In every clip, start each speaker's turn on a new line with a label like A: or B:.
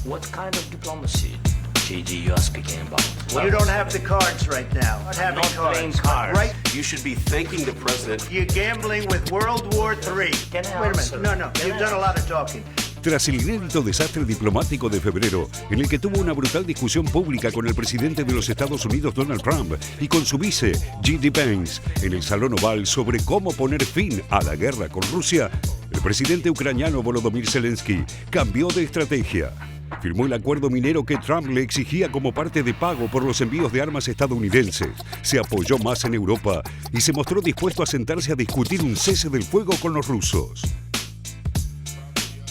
A: What kind of diplomacy, JD, you are speaking about?
B: Well, you don't have the cards right now.
A: I'm not playing cards.
B: Right?
C: You should be thanking the president.
B: You're gambling with World War III.
A: Can I
B: Wait a
A: answer?
B: minute. No. You've done a lot of talking.
D: Tras el inédito desastre diplomático de febrero, en el que tuvo una brutal discusión pública con el presidente de los Estados Unidos, Donald Trump, y con su vice, J.D. Vance, en el Salón Oval sobre cómo poner fin a la guerra con Rusia, el presidente ucraniano Volodymyr Zelensky cambió de estrategia. Firmó el acuerdo minero que Trump le exigía como parte de pago por los envíos de armas estadounidenses. Se apoyó más en Europa y se mostró dispuesto a sentarse a discutir un cese del fuego con los rusos.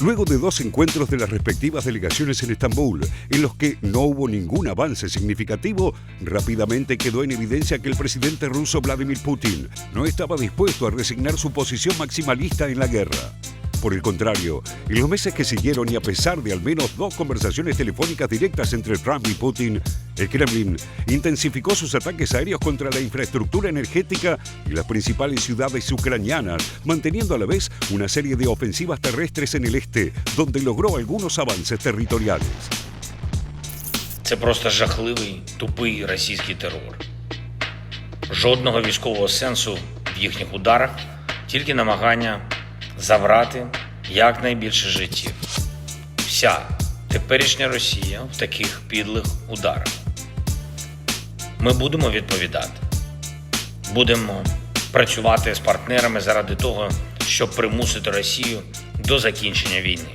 D: Luego de 2 encuentros de las respectivas delegaciones en Estambul, en los que no hubo ningún avance significativo, rápidamente quedó en evidencia que el presidente ruso Vladimir Putin no estaba dispuesto a resignar su posición maximalista en la guerra. Por el contrario, en los meses que siguieron y a pesar de al menos 2 conversaciones telefónicas directas entre Trump y Putin, el Kremlin intensificó sus ataques aéreos contra la infraestructura energética y las principales ciudades ucranianas, manteniendo a la vez una serie de ofensivas terrestres en el este, donde logró algunos avances territoriales.
E: Це просто жахливий, тупий російський терор. Жодного військового сенсу в їхніх ударах, тільки намагання забрати якнайбільше життів. Вся теперішня Росія в таких підлих ударах. Ми будемо відповідати. Будемо працювати з партнерами заради того, щоб примусити Росію до закінчення війни.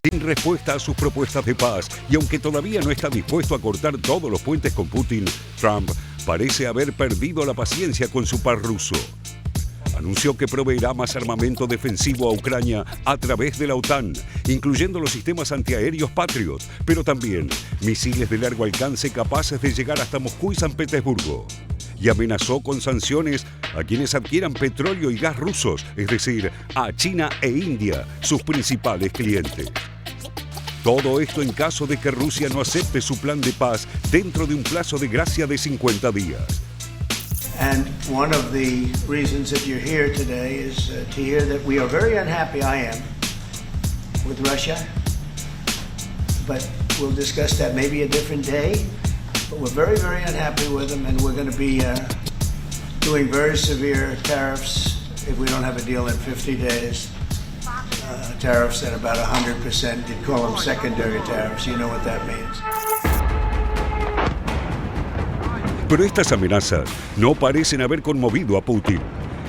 D: Sin respuesta a sus propuestas de paz, y aunque todavía no está dispuesto a cortar todos los puentes con Putin, Trump parece haber perdido la paciencia con su par ruso. Anunció que proveerá más armamento defensivo a Ucrania a través de la OTAN, incluyendo los sistemas antiaéreos Patriot, pero también misiles de largo alcance capaces de llegar hasta Moscú y San Petersburgo. Y amenazó con sanciones a quienes adquieran petróleo y gas rusos, es decir, a China e India, sus principales clientes. Todo esto en caso de que Rusia no acepte su plan de paz dentro de un plazo de gracia de 50 días.
B: And one of the reasons that you're here today is to hear that we are very unhappy, I am, with Russia. But we'll discuss that maybe a different day. But we're very, very unhappy with them, and we're going to be doing very severe tariffs if we don't have a deal in 50 days. Tariffs at about 100%. You'd call them secondary tariffs. You know what that means.
D: Pero estas amenazas no parecen haber conmovido a Putin.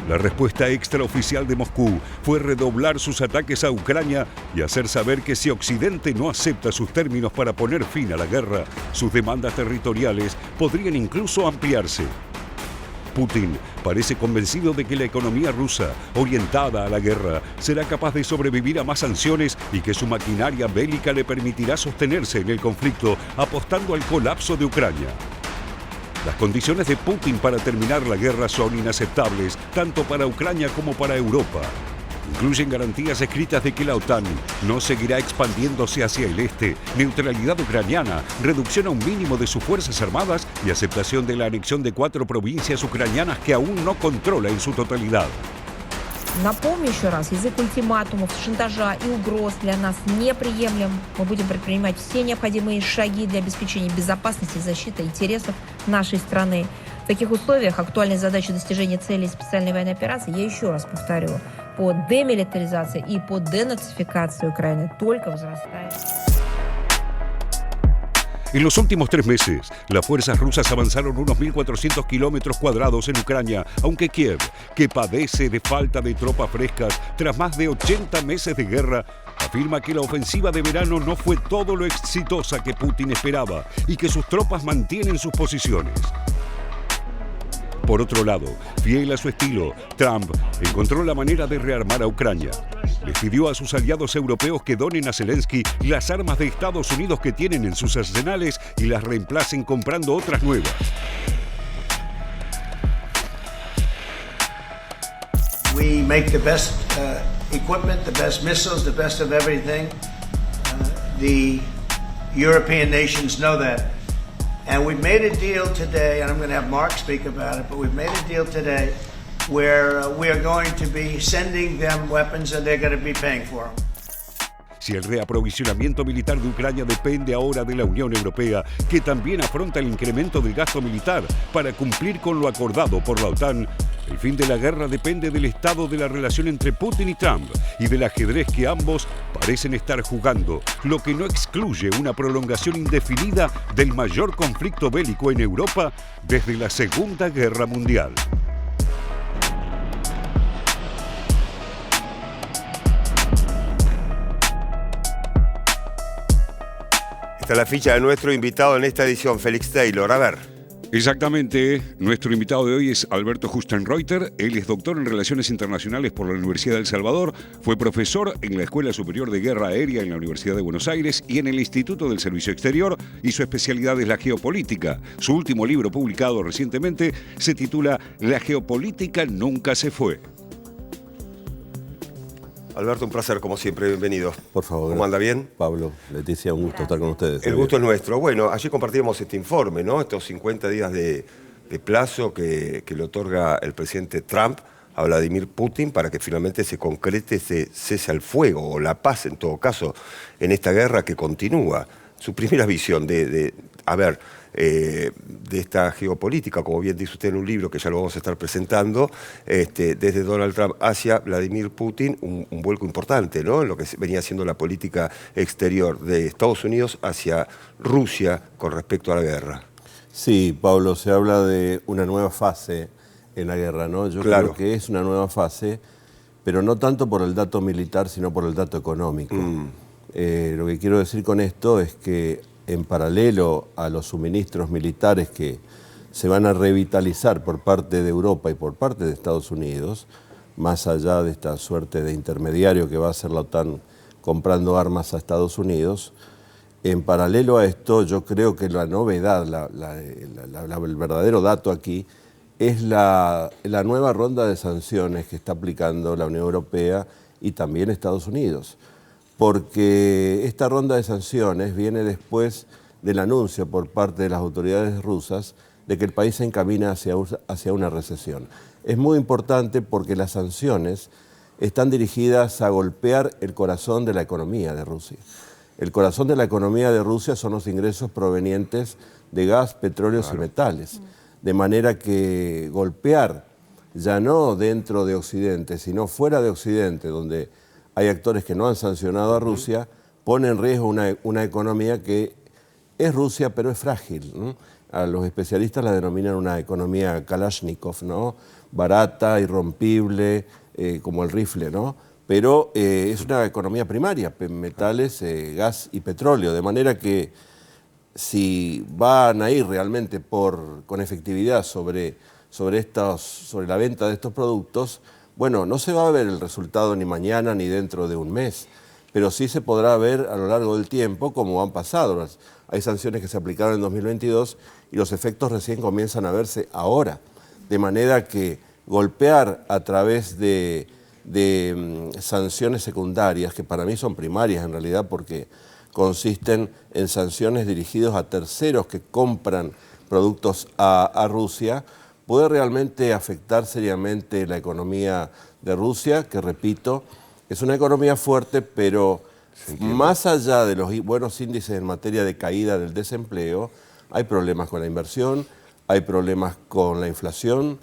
D: La respuesta extraoficial de Moscú fue redoblar sus ataques a Ucrania y hacer saber que si Occidente no acepta sus términos para poner fin a la guerra, sus demandas territoriales podrían incluso ampliarse. Putin parece convencido de que la economía rusa, orientada a la guerra, será capaz de sobrevivir a más sanciones y que su maquinaria bélica le permitirá sostenerse en el conflicto, apostando al colapso de Ucrania. Las condiciones de Putin para terminar la guerra son inaceptables, tanto para Ucrania como para Europa. Incluyen garantías escritas de que la OTAN no seguirá expandiéndose hacia el este, neutralidad ucraniana, reducción a un mínimo de sus fuerzas armadas y aceptación de la anexión de 4 provincias ucranianas que aún no controla en su totalidad.
F: Напомню еще раз, язык ультиматумов, шантажа и угроз для нас неприемлем. Мы будем предпринимать все необходимые шаги для обеспечения безопасности и защиты интересов нашей страны. В таких условиях актуальной задачей достижения целей специальной военной операции, я еще раз повторю, по демилитаризации и по денацификации Украины только возрастает.
D: En los últimos 3 meses, las fuerzas rusas avanzaron unos 1.400 kilómetros cuadrados en Ucrania, aunque Kiev, que padece de falta de tropas frescas tras más de 80 meses de guerra, afirma que la ofensiva de verano no fue todo lo exitosa que Putin esperaba y que sus tropas mantienen sus posiciones. Por otro lado, fiel a su estilo, Trump encontró la manera de rearmar a Ucrania. Les pidió a sus aliados europeos que donen a Zelensky las armas de Estados Unidos que tienen en sus arsenales y las reemplacen comprando otras nuevas.
B: We make the best equipment, the best missiles, the best of everything. The European nations know that. And we've made a deal today, and I'm going to have Mark speak about it, but we've made a deal today where we are going to be sending them weapons and they're going to be paying for them.
D: Si el reaprovisionamiento militar de Ucrania depende ahora de la Unión Europea, que también afronta el incremento del gasto militar para cumplir con lo acordado por la OTAN, el fin de la guerra depende del estado de la relación entre Putin y Trump y del ajedrez que ambos parecen estar jugando, lo que no excluye una prolongación indefinida del mayor conflicto bélico en Europa desde la Segunda Guerra Mundial.
G: Esta es la ficha de nuestro invitado en esta edición, Félix Taylor. A ver.
D: Exactamente, nuestro invitado de hoy es Alberto Hustenreuter. Él es doctor en Relaciones Internacionales por la Universidad de El Salvador, fue profesor en la Escuela Superior de Guerra Aérea en la Universidad de Buenos Aires y en el Instituto del Servicio Exterior, y su especialidad es la geopolítica. Su último libro, publicado recientemente, se titula La geopolítica nunca se fue.
G: Alberto, un placer, como siempre, bienvenido.
H: Por favor.
G: ¿Cómo anda? ¿Bien?
H: Pablo, Leticia, un gusto estar con ustedes.
G: El gusto es nuestro. Bueno, ayer compartíamos este informe, ¿no? Estos 50 días de plazo que le otorga el presidente Trump a Vladimir Putin para que finalmente se concrete ese cese al fuego, o la paz en todo caso, en esta guerra que continúa. Su primera visión de esta geopolítica, como bien dice usted en un libro que ya lo vamos a estar presentando, desde Donald Trump hacia Vladimir Putin, un vuelco importante, ¿no? En lo que venía siendo la política exterior de Estados Unidos hacia Rusia con respecto a la guerra.
H: Sí, Pablo, se habla de una nueva fase en la guerra, ¿no? Yo creo que es una nueva fase, pero no tanto por el dato militar, sino por el dato económico. Lo que quiero decir con esto es que en paralelo a los suministros militares que se van a revitalizar por parte de Europa y por parte de Estados Unidos, más allá de esta suerte de intermediario que va a ser la OTAN comprando armas a Estados Unidos, en paralelo a esto yo creo que la novedad, el verdadero dato aquí, es la nueva ronda de sanciones que está aplicando la Unión Europea y también Estados Unidos. Porque esta ronda de sanciones viene después del anuncio por parte de las autoridades rusas de que el país se encamina hacia una recesión. Es muy importante porque las sanciones están dirigidas a golpear el corazón de la economía de Rusia. El corazón de la economía de Rusia son los ingresos provenientes de gas, petróleos y metales. De manera que golpear, ya no dentro de Occidente, sino fuera de Occidente, donde hay actores que no han sancionado a Rusia, pone en riesgo una economía que es Rusia, pero es frágil, ¿no? A los especialistas la denominan una economía Kalashnikov, ¿no? Barata, irrompible, como el rifle, ¿no? Pero es una economía primaria, metales, gas y petróleo, de manera que si van a ir realmente con efectividad sobre la venta de estos productos, bueno, no se va a ver el resultado ni mañana ni dentro de un mes, pero sí se podrá ver a lo largo del tiempo como han pasado. Hay sanciones que se aplicaron en 2022 y los efectos recién comienzan a verse ahora. De manera que golpear a través de sanciones secundarias, que para mí son primarias en realidad porque consisten en sanciones dirigidas a terceros que compran productos a Rusia, puede realmente afectar seriamente la economía de Rusia, que repito, es una economía fuerte, pero más allá de los buenos índices en materia de caída del desempleo, hay problemas con la inversión, hay problemas con la inflación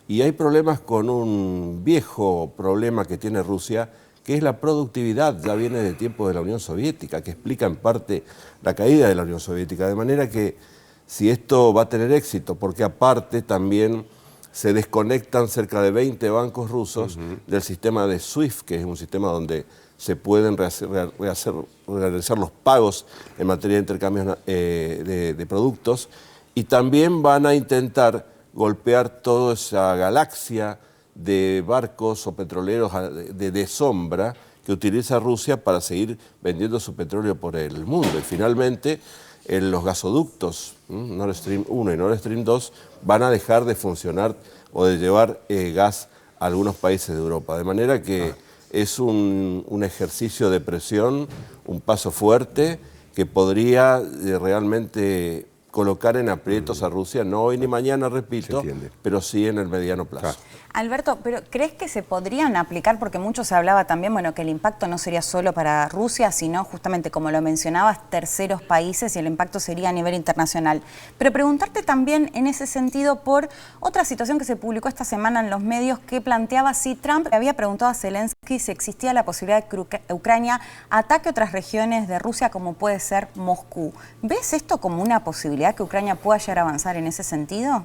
H: y hay problemas con un viejo problema que tiene Rusia, que es la productividad, ya viene de tiempo de la Unión Soviética, que explica en parte la caída de la Unión Soviética, de manera que si esto va a tener éxito, porque aparte también se desconectan cerca de 20 bancos rusos del sistema de SWIFT, que es un sistema donde se pueden realizar los pagos en materia de intercambios de productos, y también van a intentar golpear toda esa galaxia de barcos o petroleros de sombra que utiliza Rusia para seguir vendiendo su petróleo por el mundo. Y finalmente, los gasoductos Nord Stream 1 y Nord Stream 2 van a dejar de funcionar o de llevar gas a algunos países de Europa. De manera que es un ejercicio de presión, un paso fuerte que podría realmente colocar en aprietos a Rusia, no hoy ni mañana, repito,
G: Se entiende.
H: pero sí en el mediano plazo.
I: Alberto, pero ¿crees que se podrían aplicar? Porque mucho se hablaba también, bueno, que el impacto no sería solo para Rusia, sino justamente, como lo mencionabas, terceros países y el impacto sería a nivel internacional. Pero preguntarte también en ese sentido por otra situación que se publicó esta semana en los medios que planteaba si Trump le había preguntado a Zelensky si existía la posibilidad de que Ucrania ataque otras regiones de Rusia como puede ser Moscú. ¿Ves esto como una posibilidad que Ucrania pueda llegar a avanzar en ese sentido?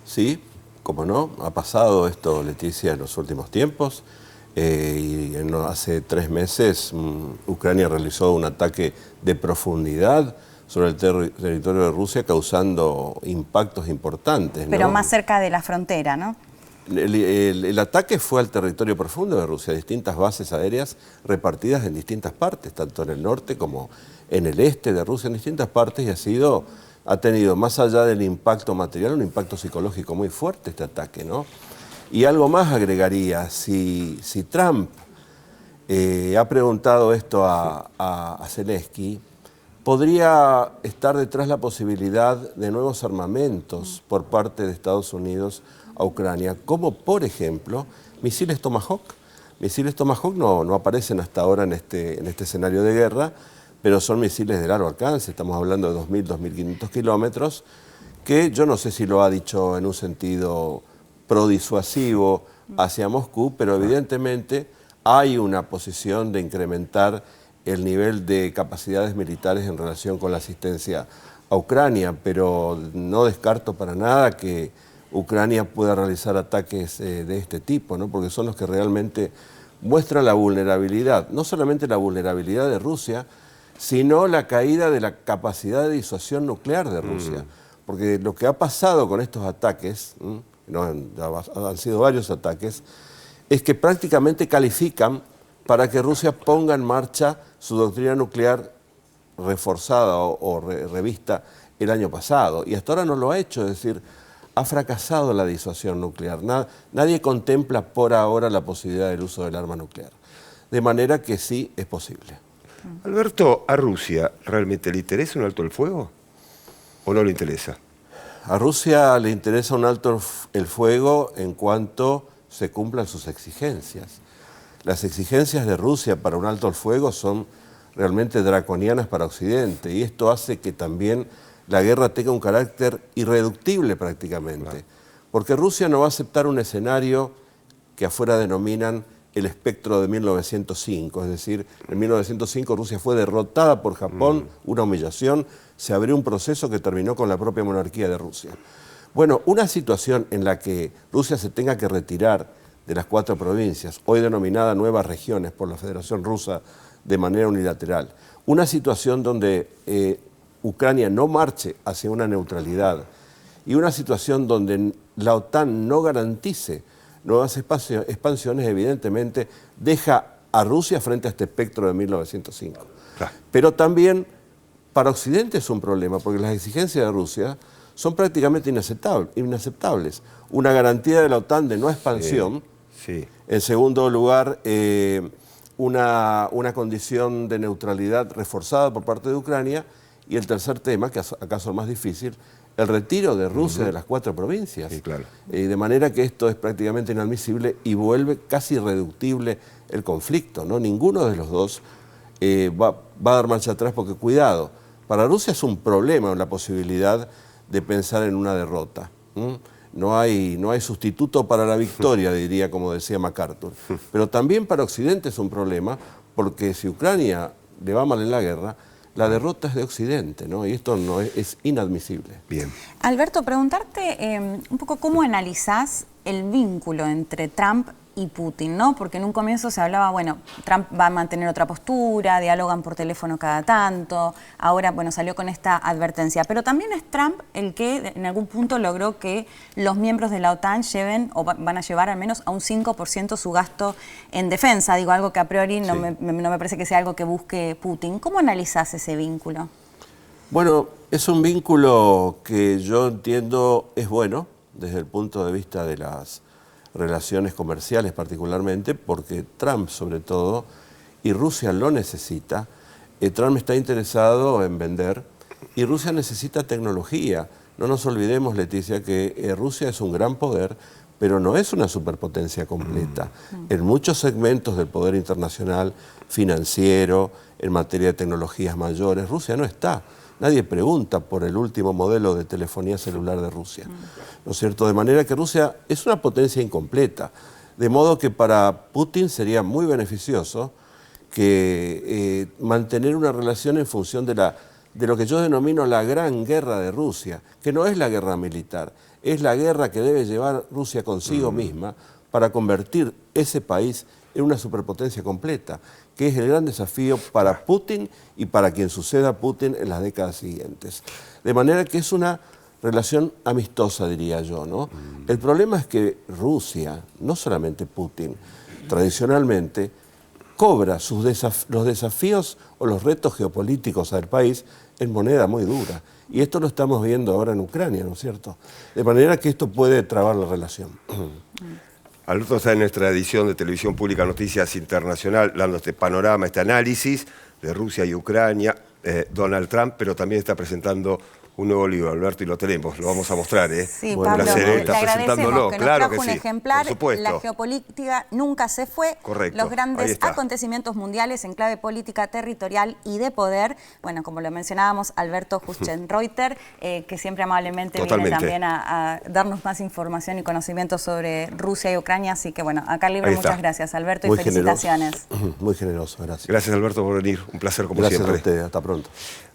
H: Sí, como no, ha pasado esto, Leticia, en los últimos tiempos. Hace 3 meses Ucrania realizó un ataque de profundidad sobre el territorio de Rusia, causando impactos importantes, ¿no?
I: Pero más cerca de la frontera, ¿no?
H: El ataque fue al territorio profundo de Rusia, distintas bases aéreas repartidas en distintas partes, tanto en el norte como en el este de Rusia, en distintas partes, y ha tenido, más allá del impacto material, un impacto psicológico muy fuerte este ataque, ¿no? Y algo más agregaría, si Trump ha preguntado esto a Zelensky, podría estar detrás la posibilidad de nuevos armamentos por parte de Estados Unidos a Ucrania, como por ejemplo misiles Tomahawk. Misiles Tomahawk no aparecen hasta ahora en este escenario de guerra, pero son misiles de largo alcance, estamos hablando de 2.000, 2.500 kilómetros, que yo no sé si lo ha dicho en un sentido prodisuasivo hacia Moscú, pero evidentemente hay una posición de incrementar el nivel de capacidades militares en relación con la asistencia a Ucrania, pero no descarto para nada que Ucrania pueda realizar ataques de este tipo, ¿no? Porque son los que realmente muestran la vulnerabilidad, no solamente la vulnerabilidad de Rusia, sino la caída de la capacidad de disuasión nuclear de Rusia. Porque lo que ha pasado con estos ataques, han sido varios ataques, es que prácticamente califican para que Rusia ponga en marcha su doctrina nuclear reforzada o revista el año pasado. Y hasta ahora no lo ha hecho, es decir, ha fracasado la disuasión nuclear. Nadie contempla por ahora la posibilidad del uso del arma nuclear. De manera que sí es posible.
G: Alberto, ¿a Rusia realmente le interesa un alto el fuego o no le interesa?
H: A Rusia le interesa un alto el fuego en cuanto se cumplan sus exigencias. Las exigencias de Rusia para un alto el fuego son realmente draconianas para Occidente, y esto hace que también la guerra tenga un carácter irreductible prácticamente. Claro. Porque Rusia no va a aceptar un escenario que afuera denominan el espectro de 1905, es decir, en 1905 Rusia fue derrotada por Japón, una humillación, se abrió un proceso que terminó con la propia monarquía de Rusia. Bueno, una situación en la que Rusia se tenga que retirar de las 4 provincias, hoy denominadas nuevas regiones por la Federación Rusa de manera unilateral, una situación donde Ucrania no marche hacia una neutralidad y una situación donde la OTAN no garantice nuevas expansiones, evidentemente deja a Rusia frente a este espectro de 1905. Claro. Pero también para Occidente es un problema, porque las exigencias de Rusia son prácticamente inaceptables. Una garantía de la OTAN de no expansión, sí. En segundo lugar, una condición de neutralidad reforzada por parte de Ucrania, y el tercer tema, que acaso el más difícil, el retiro de Rusia de las 4 provincias. Sí, claro. De manera que esto es prácticamente inadmisible y vuelve casi irreductible el conflicto, ¿no? Ninguno de los dos va a dar marcha atrás, porque, cuidado, para Rusia es un problema la posibilidad de pensar en una derrota. No hay sustituto para la victoria, diría, como decía MacArthur. Pero también para Occidente es un problema, porque si Ucrania le va mal en la guerra, la derrota es de Occidente, ¿no? Y esto no es inadmisible. Bien.
I: Alberto, preguntarte un poco cómo analizás el vínculo entre Trump y Putin, ¿no? Porque en un comienzo se hablaba, bueno, Trump va a mantener otra postura, dialogan por teléfono cada tanto, ahora, bueno, salió con esta advertencia. Pero también es Trump el que en algún punto logró que los miembros de la OTAN lleven, o van a llevar al menos a un 5% su gasto en defensa. Digo, algo que a priori no me parece que sea algo que busque Putin. ¿Cómo analizás ese vínculo?
H: Bueno, es un vínculo que yo entiendo es bueno desde el punto de vista de las relaciones comerciales particularmente, porque Trump sobre todo, y Rusia lo necesita. Trump está interesado en vender y Rusia necesita tecnología. No nos olvidemos, Leticia, que Rusia es un gran poder, pero no es una superpotencia completa. En muchos segmentos del poder internacional, financiero, en materia de tecnologías mayores, Rusia no está. Nadie pregunta por el último modelo de telefonía celular de Rusia, ¿no es cierto? De manera que Rusia es una potencia incompleta. De modo que para Putin sería muy beneficioso que mantener una relación en función de lo que yo denomino la gran guerra de Rusia, que no es la guerra militar, es la guerra que debe llevar Rusia consigo misma para convertir ese país en una superpotencia completa, que es el gran desafío para Putin y para quien suceda a Putin en las décadas siguientes. De manera que es una relación amistosa, diría yo, ¿no? El problema es que Rusia, no solamente Putin, tradicionalmente cobra los desafíos o los retos geopolíticos del país en moneda muy dura. Y esto lo estamos viendo ahora en Ucrania, ¿no es cierto? De manera que esto puede trabar la relación.
G: Alberto está en nuestra edición de Televisión Pública Noticias Internacional, dando este panorama, este análisis de Rusia y Ucrania, Donald Trump, pero también está presentando un nuevo libro, Alberto, y lo tenemos, lo vamos a mostrar, ¿eh?
I: Sí,
G: Un
I: Pablo,
G: placer,
I: le
G: está presentándolo,
I: agradecemos que nos
G: claro
I: trajo
G: que
I: un
G: sí,
I: ejemplar.
G: por supuesto.
I: La geopolítica nunca se fue.
G: Correcto,
I: Los
G: ahí
I: grandes
G: está.
I: acontecimientos mundiales en clave política, territorial y de poder. Bueno, como lo mencionábamos, Alberto Huschenreuter, que siempre amablemente
G: Totalmente.
I: viene también a darnos más información y conocimiento sobre Rusia y Ucrania. Así que bueno, acá el libro,
G: Ahí está.
I: muchas gracias, Alberto,
H: Muy
I: y felicitaciones.
H: generoso. Muy generoso, gracias.
G: Gracias, Alberto, por venir, un placer como
H: Gracias
G: siempre.
H: a ustedes, hasta pronto.